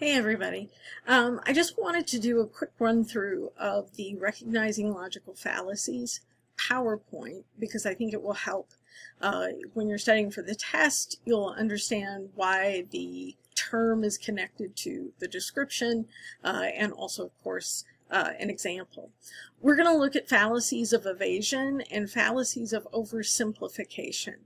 Hey everybody. I just wanted to do a quick run through of the Recognizing Logical Fallacies PowerPoint because I think it will help when you're studying for the test. You'll understand why the term is connected to the description and also, of course, an example. We're going to look at fallacies of evasion and fallacies of oversimplification.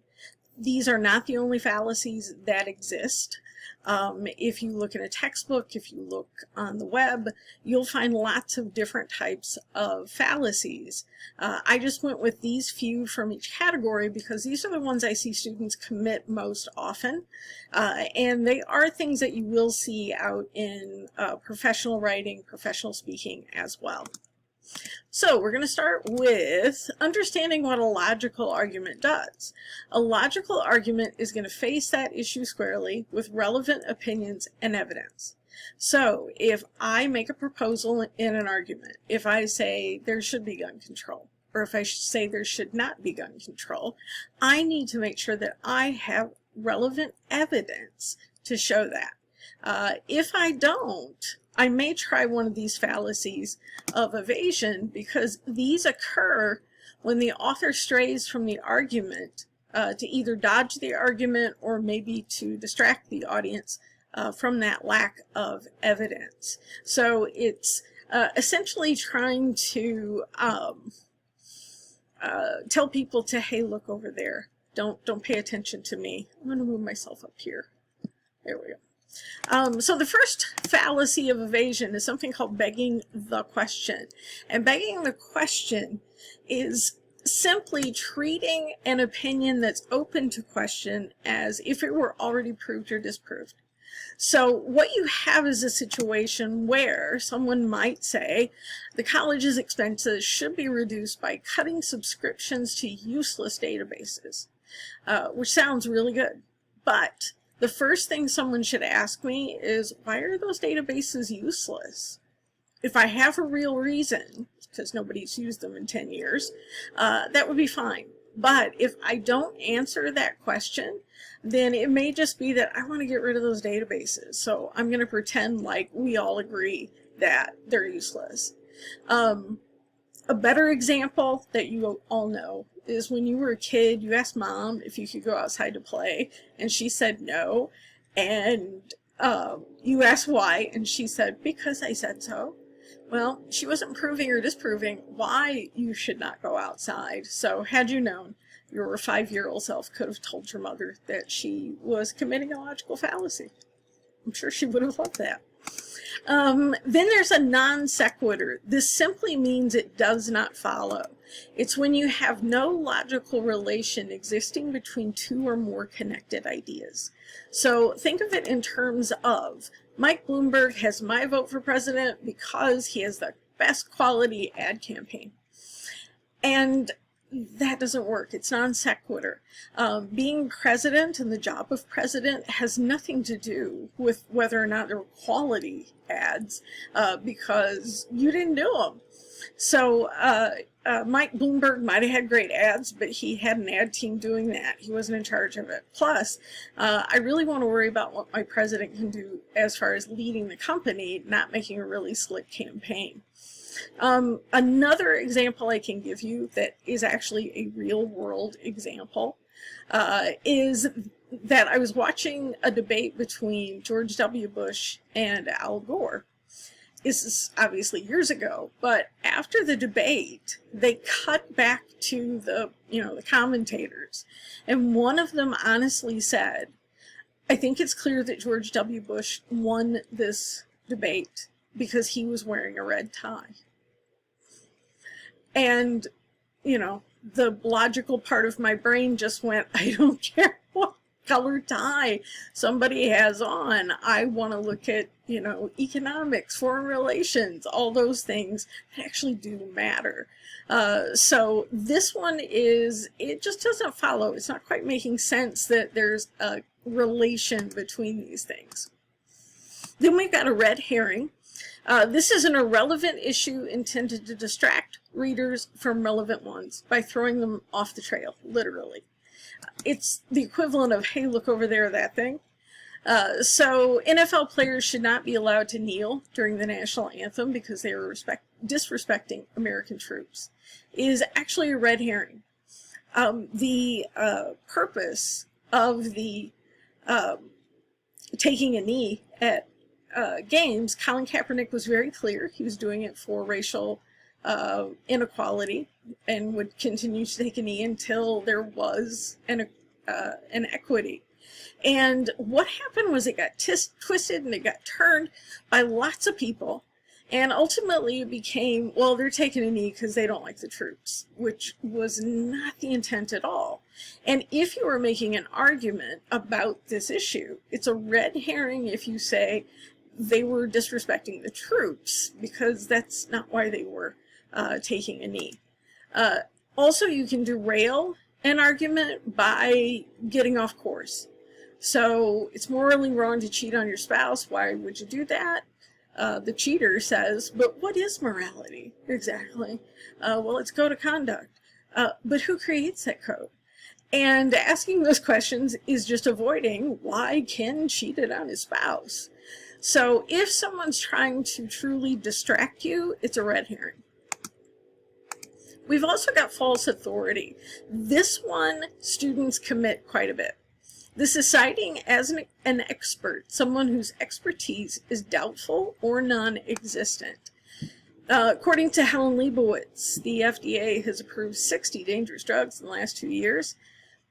These are not the only fallacies that exist. If you look in a textbook, if you look on the web, you'll find lots of different types of fallacies. I just went with these few from each category because these are the ones I see students commit most often. And they are things that you will see out in professional writing, professional speaking as well. So we're going to start with understanding what a logical argument does. A logical argument is going to face that issue squarely with relevant opinions and evidence. So if I make a proposal in an argument, if I say there should be gun control, or if I say there should not be gun control, I need to make sure that I have relevant evidence to show that. If I don't, I may try one of these fallacies of evasion because these occur when the author strays from the argument to either dodge the argument or maybe to distract the audience from that lack of evidence. So it's essentially trying to tell people to, hey, look over there. Don't pay attention to me. I'm going to move myself up here. There we go. So the first fallacy of evasion is something called begging the question. And begging the question is simply treating an opinion that's open to question as if it were already proved or disproved. So what you have is a situation where someone might say the college's expenses should be reduced by cutting subscriptions to useless databases, which sounds really good, but the first thing someone should ask me is, why are those databases useless? If I have a real reason, because nobody's used them in 10 years, that would be fine. But if I don't answer that question, then it may just be that I want to get rid of those databases. So I'm going to pretend like we all agree that they're useless. A better example that you all know is when you were a kid, you asked mom if you could go outside to play, and she said no, and you asked why, and she said, because I said so. Well, she wasn't proving or disproving why you should not go outside. So had you known, your 5-year-old self could have told your mother that she was committing a logical fallacy. I'm sure she would have loved that. Then there's a non sequitur. This simply means it does not follow. It's when you have no logical relation existing between two or more connected ideas. So think of it in terms of Mike Bloomberg has my vote for president because he has the best quality ad campaign. And that doesn't work. It's non sequitur. Being president and the job of president has nothing to do with whether or not there were quality ads because you didn't do them. So Mike Bloomberg might have had great ads, but he had an ad team doing that. He wasn't in charge of it. Plus, I really want to worry about what my president can do as far as leading the company, not making a really slick campaign. Another example I can give you that is actually a real world example is that I was watching a debate between George W. Bush and Al Gore. This is obviously years ago, but after the debate, they cut back to the commentators, and one of them honestly said, I think it's clear that George W. Bush won this debate because he was wearing a red tie. And, the logical part of my brain just went, I don't care what color tie somebody has on. I want to look at, economics, foreign relations, all those things that actually do matter. So this one it just doesn't follow. It's not quite making sense that there's a relation between these things. Then we've got a red herring. This is an irrelevant issue intended to distract readers from relevant ones by throwing them off the trail, literally. It's the equivalent of, hey, look over there, that thing. So NFL players should not be allowed to kneel during the national anthem because they are disrespecting American troops. It is actually a red herring. The purpose of the taking a knee at games, Colin Kaepernick was very clear. He was doing it for racial inequality and would continue to take a knee until there was an equity. And what happened was it got twisted and it got turned by lots of people. And ultimately it became, well, they're taking a knee because they don't like the troops, which was not the intent at all. And if you were making an argument about this issue, it's a red herring if you say they were disrespecting the troops, because that's not why they were taking a knee. Also, you can derail an argument by getting off course. So it's morally wrong to cheat on your spouse. Why would you do that? The cheater says, but what is morality? Exactly. Well, it's code of conduct. But who creates that code? And asking those questions is just avoiding why Ken cheated on his spouse. So if someone's trying to truly distract you, it's a red herring. We've also got false authority. This one, students commit quite a bit. This is citing as an expert, someone whose expertise is doubtful or non-existent. According to Helen Leibowitz, the FDA has approved 60 dangerous drugs in the last 2 years.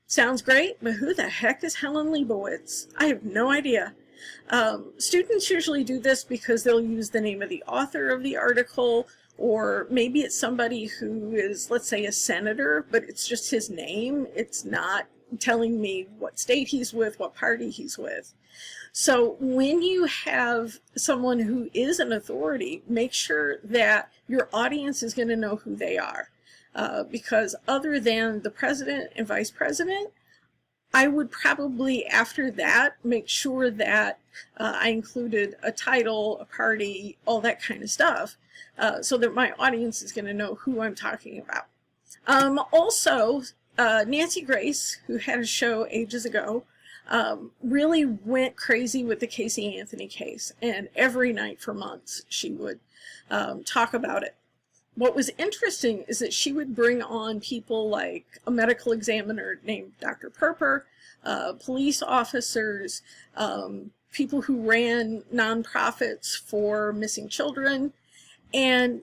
Sounds great, but who the heck is Helen Leibowitz? I have no idea. Students usually do this because they'll use the name of the author of the article, or maybe it's somebody who is, let's say, a senator, but it's just his name. It's not telling me what state he's with, what party he's with. So when you have someone who is an authority, make sure that your audience is going to know who they are. Because other than the president and vice president, I would probably, after that, make sure that I included a title, a party, all that kind of stuff, so that my audience is going to know who I'm talking about. Also, Nancy Grace, who had a show ages ago, really went crazy with the Casey Anthony case, and every night for months she would talk about it. What was interesting is that she would bring on people like a medical examiner named Dr. Perper, police officers, people who ran nonprofits for missing children. And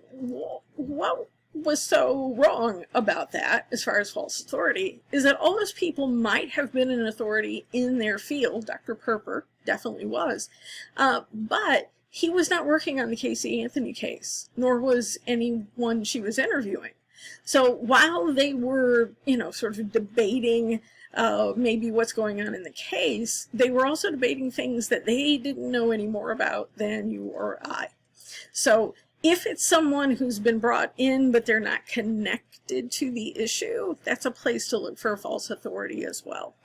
what was so wrong about that, as far as false authority, is that all those people might have been an authority in their field. Dr. Perper definitely was, but he was not working on the Casey Anthony case, nor was anyone she was interviewing. So while they were, sort of debating maybe what's going on in the case, they were also debating things that they didn't know any more about than you or I. So if it's someone who's been brought in, but they're not connected to the issue, that's a place to look for false authority as well.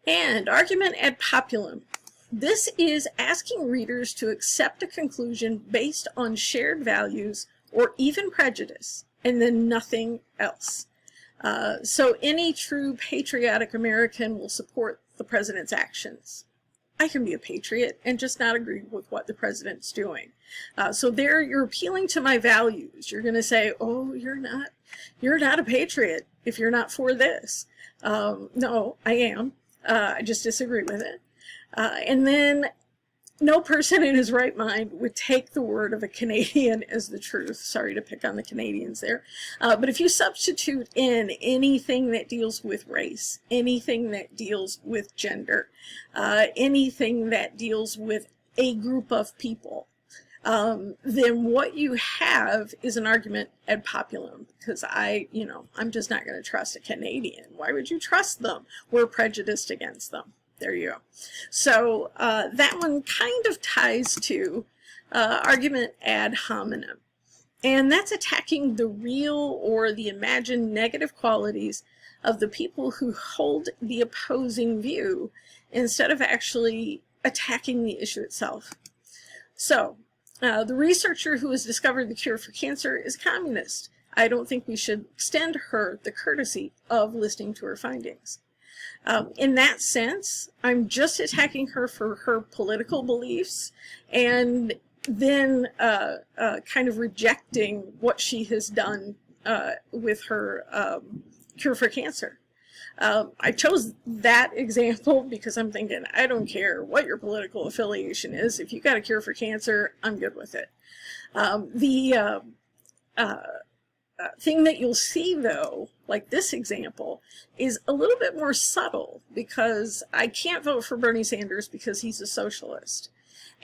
And argument ad populum. This is asking readers to accept a conclusion based on shared values or even prejudice, and then nothing else. So any true patriotic American will support the president's actions. I can be a patriot and just not agree with what the president's doing. So there you're appealing to my values. You're going to say, oh, you're not a patriot if you're not for this. No, I am. I just disagree with it. And then no person in his right mind would take the word of a Canadian as the truth. Sorry to pick on the Canadians there. But if you substitute in anything that deals with race, anything that deals with gender, anything that deals with a group of people, then what you have is an argument ad populum, because I'm just not going to trust a Canadian. Why would you trust them? We're prejudiced against them. There you go. So that one kind of ties to argument ad hominem. And that's attacking the real or the imagined negative qualities of the people who hold the opposing view instead of actually attacking the issue itself. So the researcher who has discovered the cure for cancer is communist. I don't think we should extend her the courtesy of listening to her findings. In that sense, I'm just attacking her for her political beliefs, and then kind of rejecting what she has done with her cure for cancer. I chose that example because I'm thinking, I don't care what your political affiliation is. If you got a cure for cancer, I'm good with it. The thing that you'll see, though, like this example, is a little bit more subtle, because I can't vote for Bernie Sanders because he's a socialist.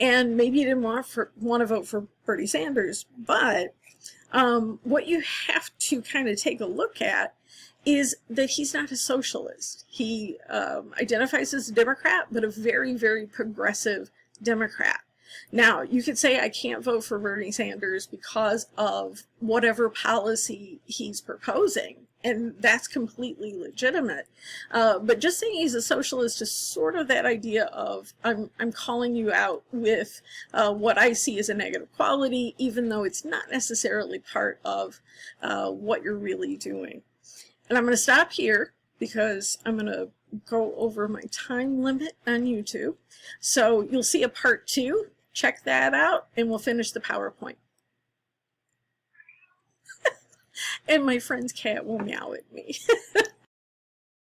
And maybe you didn't want to vote for Bernie Sanders, but what you have to kind of take a look at is that he's not a socialist. He identifies as a Democrat, but a very, very progressive Democrat. Now, you could say I can't vote for Bernie Sanders because of whatever policy he's proposing, and that's completely legitimate. But just saying he's a socialist is sort of that idea of I'm calling you out with what I see as a negative quality, even though it's not necessarily part of what you're really doing. And I'm going to stop here because I'm going to go over my time limit on YouTube. So you'll see a part 2. Check that out, and we'll finish the PowerPoint. And my friend's cat will meow at me.